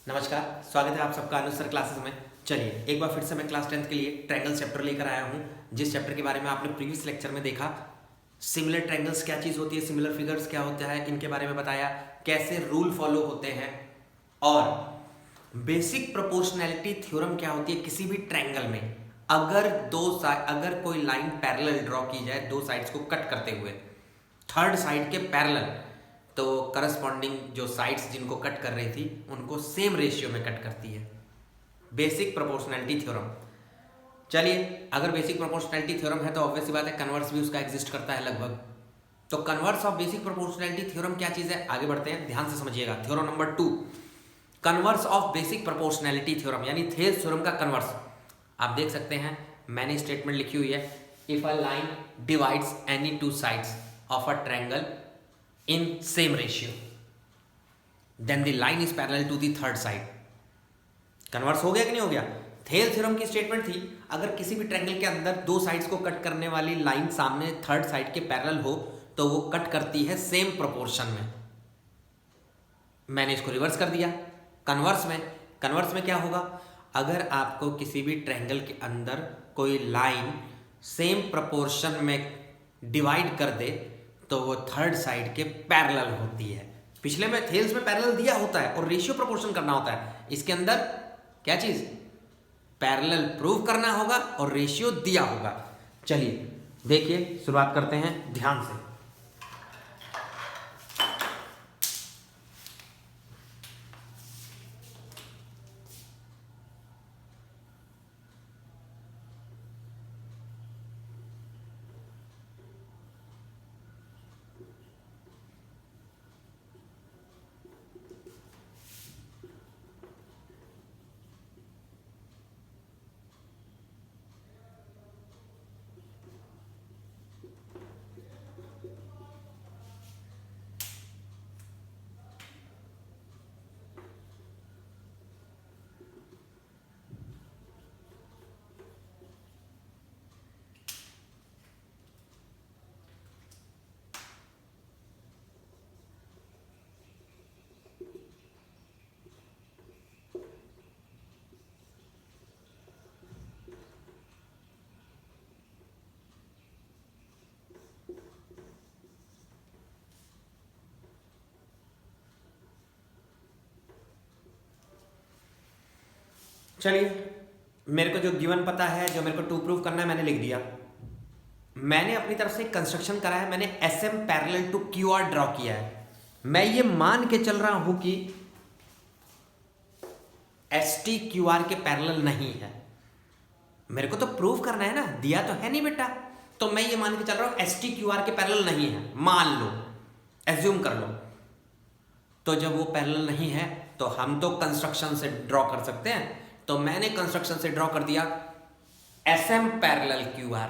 नमस्कार, स्वागत है आप सबका अनुसर क्लासेस में। चलिए एक बार फिर से मैं क्लास 10th के लिए ट्रायंगल चैप्टर लेकर आया हूँ, जिस चैप्टर के बारे में आपने प्रीवियस लेक्चर में देखा। सिमिलर ट्रायंगल्स क्या चीज़ होती है, सिमिलर फिगर्स क्या होता है, इनके बारे में बताया, कैसे रूल फॉलो होते हैं और बेसिक प्रोपोर्शनैलिटी थ्योरम क्या होती है किसी भी ट्रायंगल में। अगर कोई लाइन पैरेलल ड्रॉ की जाए दो साइड्स को कट करते हुए, थर्ड साइड के पैरेलल, तो करस्पॉन्डिंग जो साइड्स जिनको कट कर रही थी उनको सेम रेशियो में कट करती है। Basic proportionality theorem. चलिए, अगर बेसिक प्रोपोर्शनैलिटी थ्योरम है तो ऑब्वियस सी बात है कन्वर्स भी उसका एग्जिस्ट करता है लगभग। तो converse of basic proportionality theorem क्या चीज़ है, आगे बढ़ते हैं, ध्यान से समझिएगा। Theorem number 2, converse of basic proportionality theorem यानी थेल्स थ्योरम का कन्वर्स। आप देख सकते हैं मैंने स्टेटमेंट लिखी हुई है, if a line divides any two sides of a triangle in same ratio then the line is parallel to the third side। Converse हो गया कि नहीं हो गया। थेल थ्योरम की स्टेटमेंट थी, अगर किसी भी ट्रायंगल के अंदर दो साइड्स को कट करने वाली लाइन सामने थर्ड साइड के पैरेलल हो तो वो कट करती है सेम प्रोपोर्शन में। मैंने इसको रिवर्स कर दिया। कन्वर्स में क्या होगा, अगर आपको किसी भी ट्रायंगल के अंदर कोई लाइन सेम प्रोपोर्शन में डिवाइड कर दे तो वो थर्ड साइड के पैरेलल होती है। पिछले में थेल्स में पैरेलल दिया होता है और रेशियो प्रोपोर्शन करना होता है। इसके अंदर क्या चीज, पैरेलल प्रूव करना होगा और रेशियो दिया होगा। चलिए देखिए, शुरुआत करते हैं ध्यान से। चलिए, मेरे को जो गिवन पता है, जो मेरे को टू प्रूव करना है, मैंने लिख दिया। मैंने अपनी तरफ से कंस्ट्रक्शन करा है, मैंने S M parallel to Q R draw किया है। मैं ये मान के चल रहा हूं कि एस टी क्यू आर के पैरेलल नहीं है। मेरे को तो प्रूव करना है ना, दिया तो है नहीं बेटा। तो मैं ये मान के चल रहा हूं एस टी क्यू आर के पैरेलल नहीं है, मान लो, एज्यूम कर लो। तो जब वो पैरेलल नहीं है तो हम तो कंस्ट्रक्शन से ड्रॉ कर सकते हैं। तो मैंने कंस्ट्रक्शन से ड्रॉ कर दिया S M parallel Q R.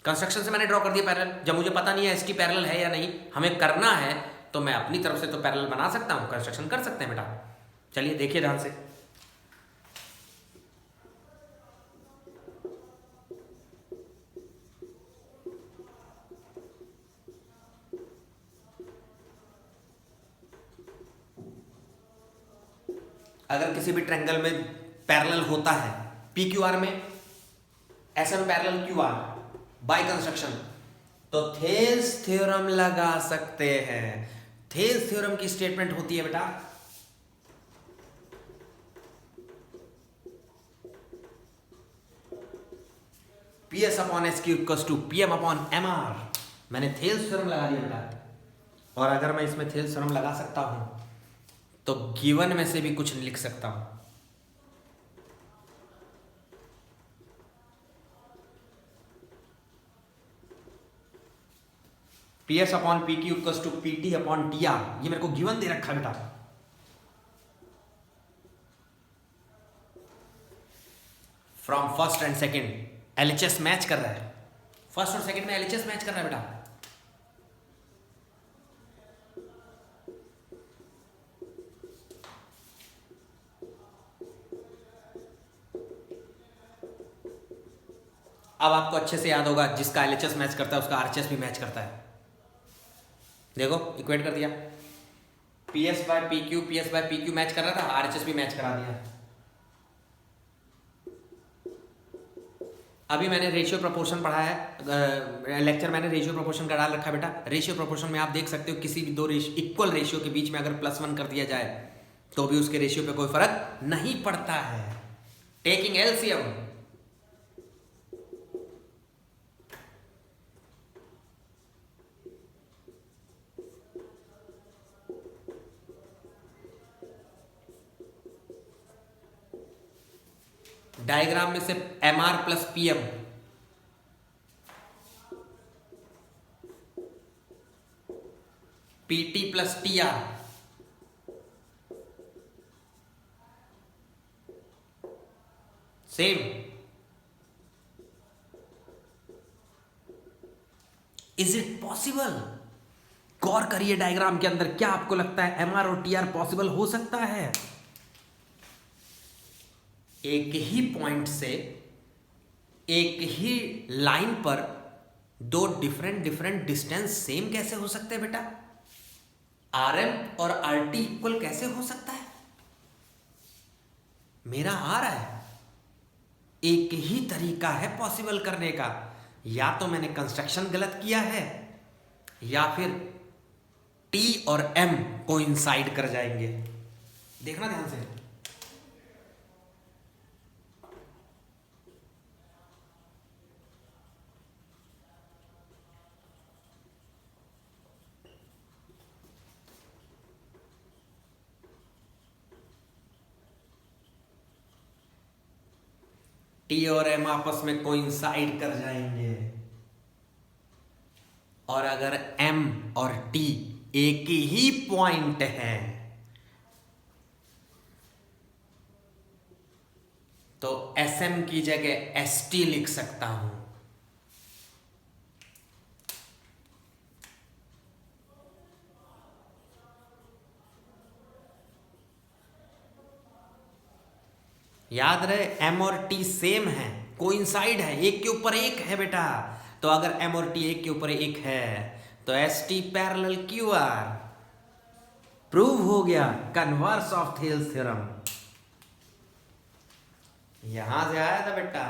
Construction से मैंने ड्रॉ कर दिया पैरेलल। जब मुझे पता नहीं है एस टी पैरेलल है या नहीं, हमें करना है, तो मैं अपनी तरफ से तो पैरेलल बना सकता हूं, कंस्ट्रक्शन कर सकते हैं बेटा। चलिए देखिए ध्यान से। अगर किसी भी ट्रायंगल में पैरेलल होता है पी क्यू आर में, S M parallel Q R by construction, तो थेल्स थ्योरम लगा सकते हैं। थेल्स थ्योरम की स्टेटमेंट होती है बेटा, P S upon S Q equals to P M upon M R. मैंने थेल्स थ्योरम लगा दिया बेटा। और अगर मैं इसमें थेल्स थ्योरम लगा सकता हूं तो गिवन में से भी कुछ लिख सकता हूं। P S upon P Q equals to P T upon T R, ये मेरे को गिवन दे रखा है बेटा। From first and second LHS match कर रहा है, फर्स्ट और सेकेंड में एलएचएस मैच कर रहा है बेटा। अब आपको अच्छे से याद होगा, जिसका एलएचएस मैच करता है उसका आरएचएस भी मैच करता है। देखो इक्वेट कर दिया, P S by P Q match कर रहा था, आर एच एस भी मैच करा दिया। अभी मैंने रेशियो प्रोपोर्शन पढ़ा है, लेक्चर मैंने रेशियो प्रोपोर्शन का डाल रखा है बेटा। रेशियो प्रोपोर्शन में आप देख सकते हो किसी भी दो इक्वल रेशियो के बीच में अगर +1 कर दिया जाए तो भी उसके रेशियो पे कोई फर्क नहीं पड़ता है। टेकिंग एलसीएम, डायग्राम में से M R plus P M, P T plus T R, same. Is it possible? गौर करिए डायग्राम के अंदर, क्या आपको लगता है एम आर और टी आर पॉसिबल हो सकता है? एक ही पॉइंट से, एक ही लाइन पर दो डिफरेंट डिस्टेंस सेम कैसे हो सकते हैं बेटा? आर एम और आर टी इक्वल कैसे हो सकता है? मेरा आ रहा है, एक ही तरीका है पॉसिबल करने का। या तो मैंने कंस्ट्रक्शन गलत किया है, या फिर टी और एम कोइंसाइड कर जाएंगे। देखना ध्यान से। टी और एम आपस में कोइंसाइड कर जाएंगे, और अगर एम और टी एक ही पॉइंट है तो एस एम की जगह एस टी लिख सकता हूं। याद रहे, एम और टी सेम है, कोइंसाइड है, एक के ऊपर एक है बेटा। तो अगर एम और टी एक के ऊपर एक है तो S T parallel Q are. Prove हो गया, कन्वर्स ऑफ थेल्स थ्योरम। यहां से आया था बेटा,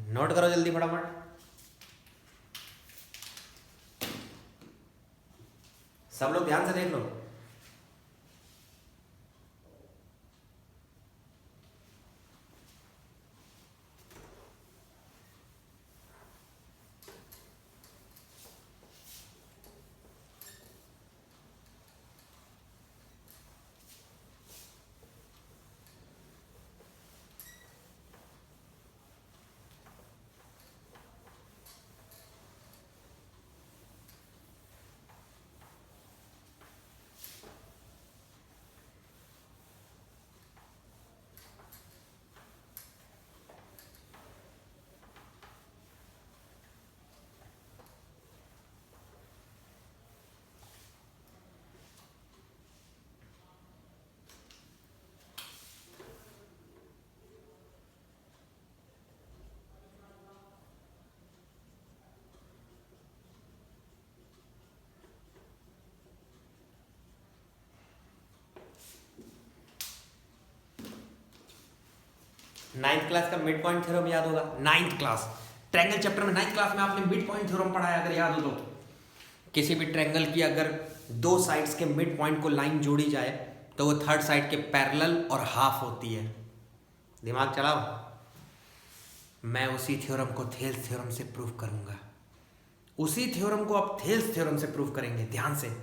नोट करो जल्दी फटाफट। सब लोग ध्यान से देख लो। नाइन्थ क्लास का मिड पॉइंट थ्योरम याद होगा? नाइन्थ क्लास ट्रायंगल चैप्टर में, नाइन्थ क्लास में आपने मिड पॉइंट थ्योरम पढ़ा है, अगर याद हो तो। किसी भी ट्रायंगल की अगर दो साइड्स के मिड पॉइंट को लाइन जोड़ी जाए तो वो थर्ड साइड के पैरेलल और हाफ होती है। दिमाग चलाओ। मैं उसी थ्योरम को थेल्स थ्योरम से प्रूव करूंगा। उसी थ्योरम को आप थेल्स थ्योरम से प्रूव करेंगे। ध्यान से।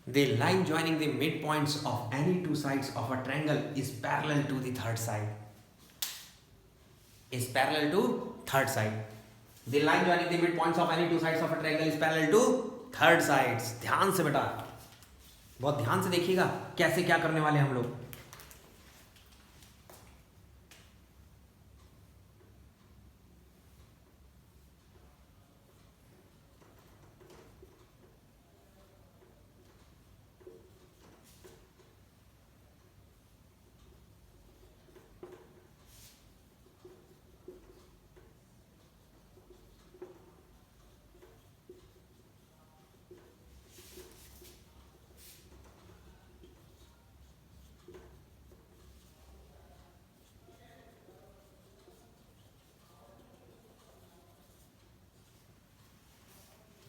The line joining the midpoints of any two sides of a triangle is parallel to the third side. is parallel to third side. The line joining the midpoints of any two sides of a triangle is parallel to third sides. ध्यान से बेटा, बहुत ध्यान से देखिएगा कैसे क्या करने वाले हम लोग.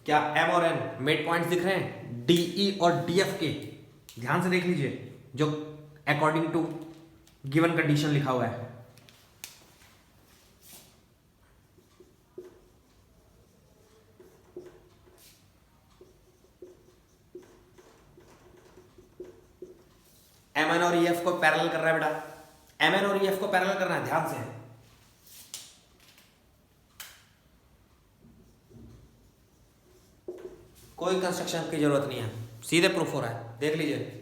क्या एम और एन मिड पॉइंट्स दिख रहे हैं डीई और डीएफ के? ध्यान से देख लीजिए जो अकॉर्डिंग टू गिवन कंडीशन लिखा हुआ है. एम एन और ईएफ को पैरेलल कर रहा है बेटा. एम एन और ईएफ को पैरेलल करना है, ध्यान से. कोई कंस्ट्रक्शन की जरूरत नहीं है, सीधे प्रूफ हो रहा है, देख लीजिए.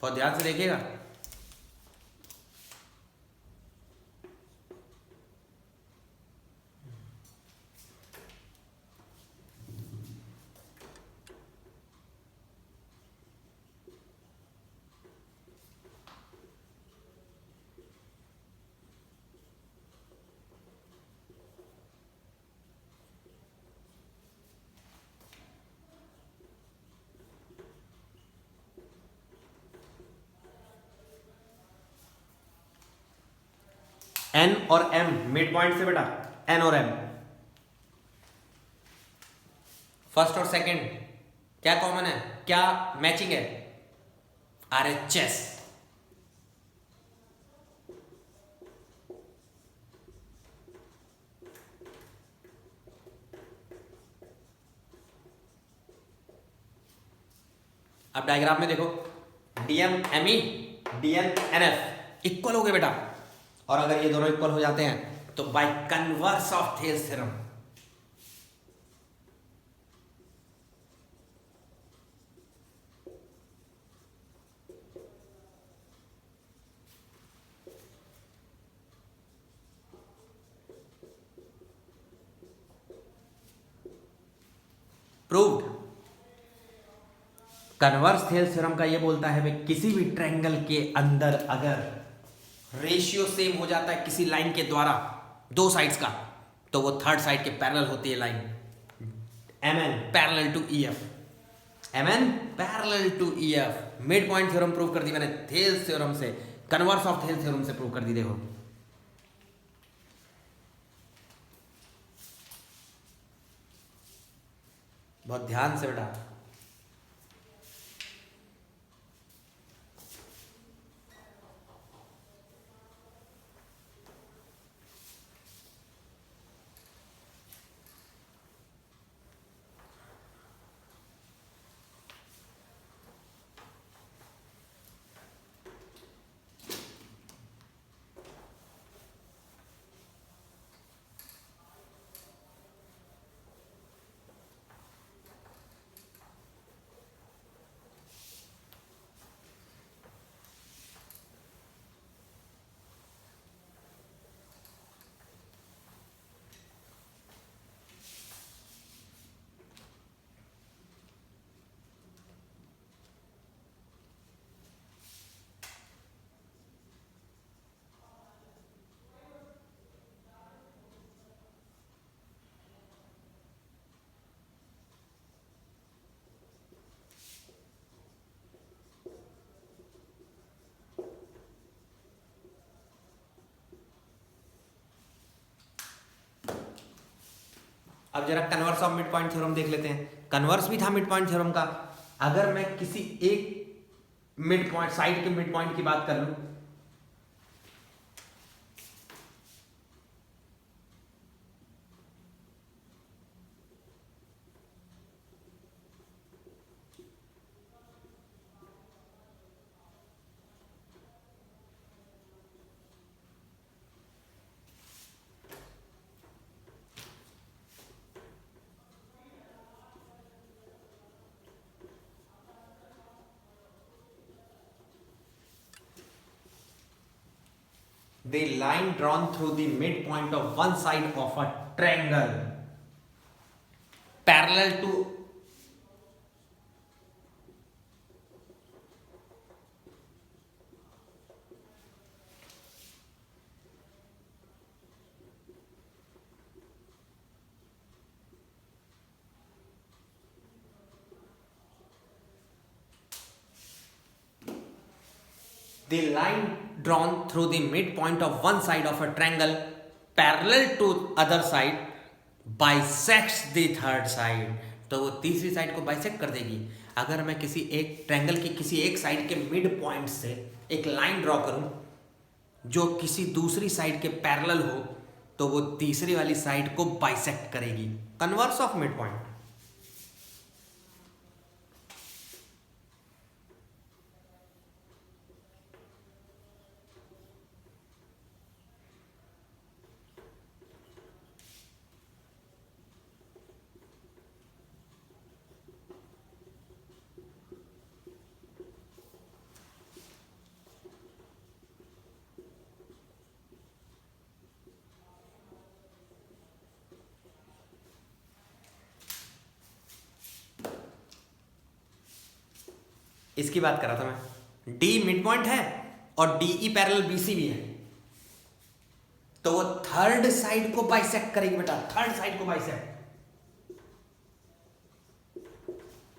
बहुत ध्यान से देखिएगा. एन और एम मिड पॉइंट से बेटा, एन और एम फर्स्ट और सेकंड क्या कॉमन है, क्या मैचिंग है? आरएचएस. अब डायग्राम में देखो, DM ME DN NF equal हो गए बेटा. और अगर ये दोनों इक्वल हो जाते हैं तो by converse of Thales theorem proved. Converse Thales theorem का ये बोलता है भाई किसी भी ट्रायंगल के अंदर अगर रेशियो सेम हो जाता है किसी लाइन के द्वारा दो साइड्स का, तो वो थर्ड साइड के पैरेलल होती है line. M N parallel to E F, M N parallel to E F. Mid point theorem prove कर दी मैंने थेल्स थ्योरम से, कन्वर्स ऑफ थेल्स थ्योरम से प्रूव कर दी. देखो बहुत ध्यान से बेटा. अब जरा converse of mid point theorem देख लेते हैं। कन्वर्स भी था मिड पॉइंट थ्योरम का। अगर मैं किसी एक मिड पॉइंट साइड के मिड पॉइंट की बात कर लूं, the line drawn through the midpoint of one side of a triangle parallel to the line drawn through the midpoint of one side of a triangle parallel to other side bisects the third side। तो वो तीसरी side को bisect कर देगी। अगर मैं किसी एक ट्रायंगल की किसी एक साइड के मिड पॉइंट से एक लाइन ड्रॉ करूं जो किसी दूसरी साइड के पैरेलल हो, तो वो तीसरी वाली साइड को बाइसेक्ट करेगी। Converse of mid point. इसकी बात कर रहा था मैं। डी मिड पॉइंट है और डीई पैरेलल बीसी भी है, तो वो थर्ड साइड को बाइसेक्ट करेगी बेटा, थर्ड साइड को बाइसेक्ट।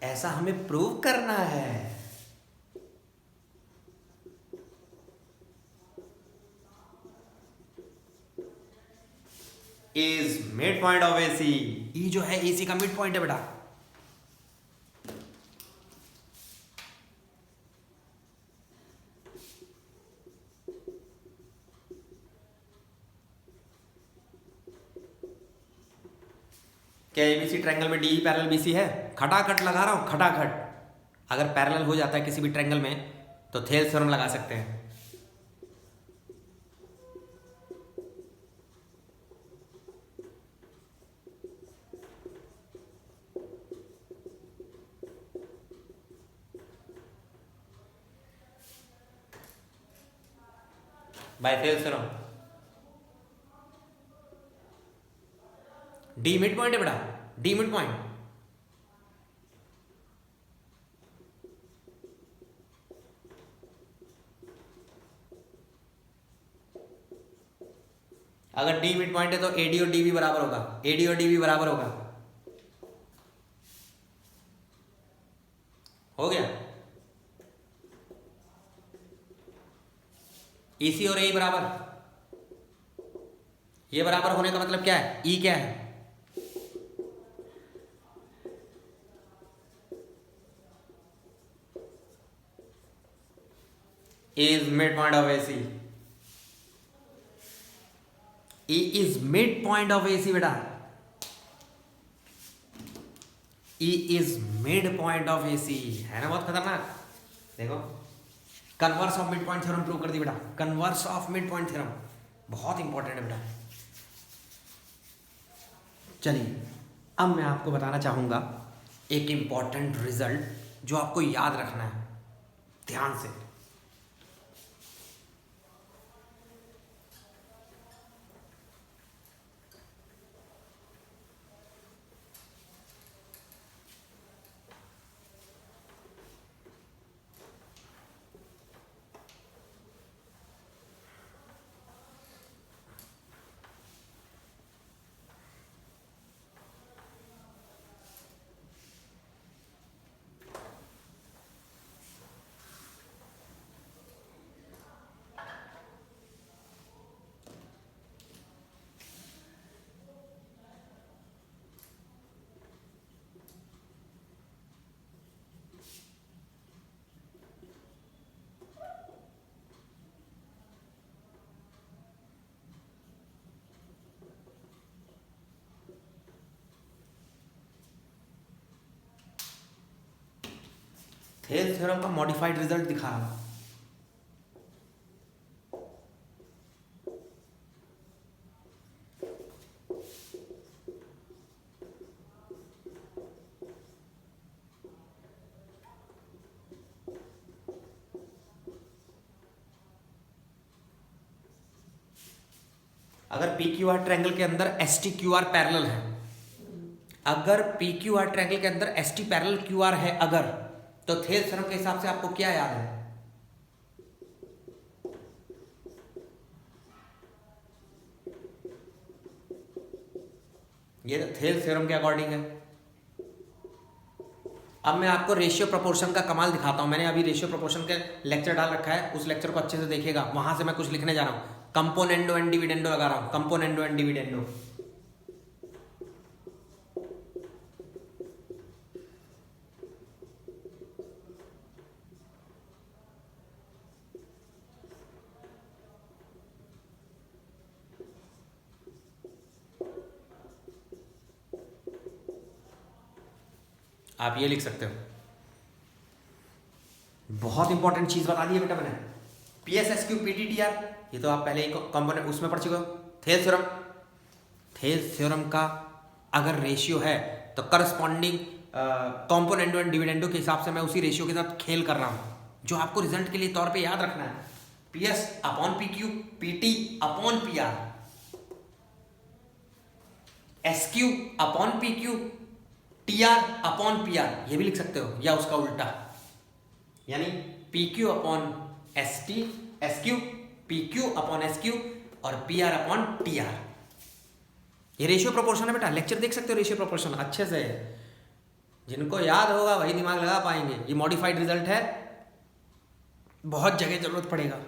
ऐसा हमें प्रूव करना है। Is mid point of AC. E जो है एसी का मिड पॉइंट है बेटा। क्या एबीसी ट्रायंगल में डीई पैरेलल बीसी है? खटाखट लगा रहा हूं, खटाखट। अगर पैरेलल हो जाता है किसी भी ट्रायंगल में तो थेल्स थ्योरम लगा सकते हैं। By Thales theorem. D mid point है बेटा, डी मिड पॉइंट। अगर डी मिड पॉइंट है तो एडी और डीबी बराबर होगा, एडी और डीबी बराबर होगा। हो गया। ईसी और ए बराबर, ये बराबर होने का मतलब क्या है? ई क्या है? is midpoint of AC। E is midpoint of AC बेटा। E is midpoint of AC है ना, बहुत खतरनाक। देखो converse of mid point theorem prove कर दी बेटा। Converse of mid point theorem बहुत इंपॉर्टेंट है बेटा। चलिए अब मैं आपको बताना चाहूंगा एक इंपॉर्टेंट रिजल्ट जो आपको याद रखना है ध्यान से। थेल्स थ्योरम का मॉडिफाइड रिजल्ट दिखा रहा हूं। अगर पी क्यू आर ट्रायंगल के अंदर S T Q R parallel है, अगर पी क्यू आर ट्रायंगल के अंदर S T parallel Q are है अगर, तो थेल्स थ्योरम के हिसाब से आपको क्या याद है? ये थेल्स थ्योरम के अकॉर्डिंग है। अब मैं आपको रेशियो प्रोपोर्शन का कमाल दिखाता हूं। मैंने अभी रेशियो प्रोपोर्शन के लेक्चर डाल रखा है, उस लेक्चर को अच्छे से देखिएगा, वहां से मैं कुछ लिखने जा रहा हूं। कंपोनेंडो एंड डिविडेंडो लगा रहा हूं, कंपोनेंडो एंड डिविडेंडो। आप ये लिख सकते हो। बहुत इंपॉर्टेंट चीज बता दी है बेटा मैंने, P S S Q P T T R, ये तो आप पहले ही कंपोनेंट उसमें पढ़ चुके हो। थेल्स थ्योरम, थेल्स थ्योरम का अगर रेशियो है तो करस्पॉन्डिंग कंपोनेंडो एंड डिविडेंडो के हिसाब से मैं उसी रेशियो के साथ खेल कर रहा हूं, जो आपको रिजल्ट के लिए तौर पे याद रखना है। P S upon P Q, P T upon P R, S Q upon P Q, T R upon P R, ये भी लिख सकते हो, या उसका उल्टा, यानी P Q upon S T, S Q, P Q upon S Q और P R upon T R. ये रेशियो प्रोपोर्शन है बेटा, लेक्चर देख सकते हो रेशियो प्रोपोर्शन अच्छे से। जिनको याद होगा वही दिमाग लगा पाएंगे। ये मॉडिफाइड रिजल्ट है, बहुत जगह जरूरत पड़ेगा।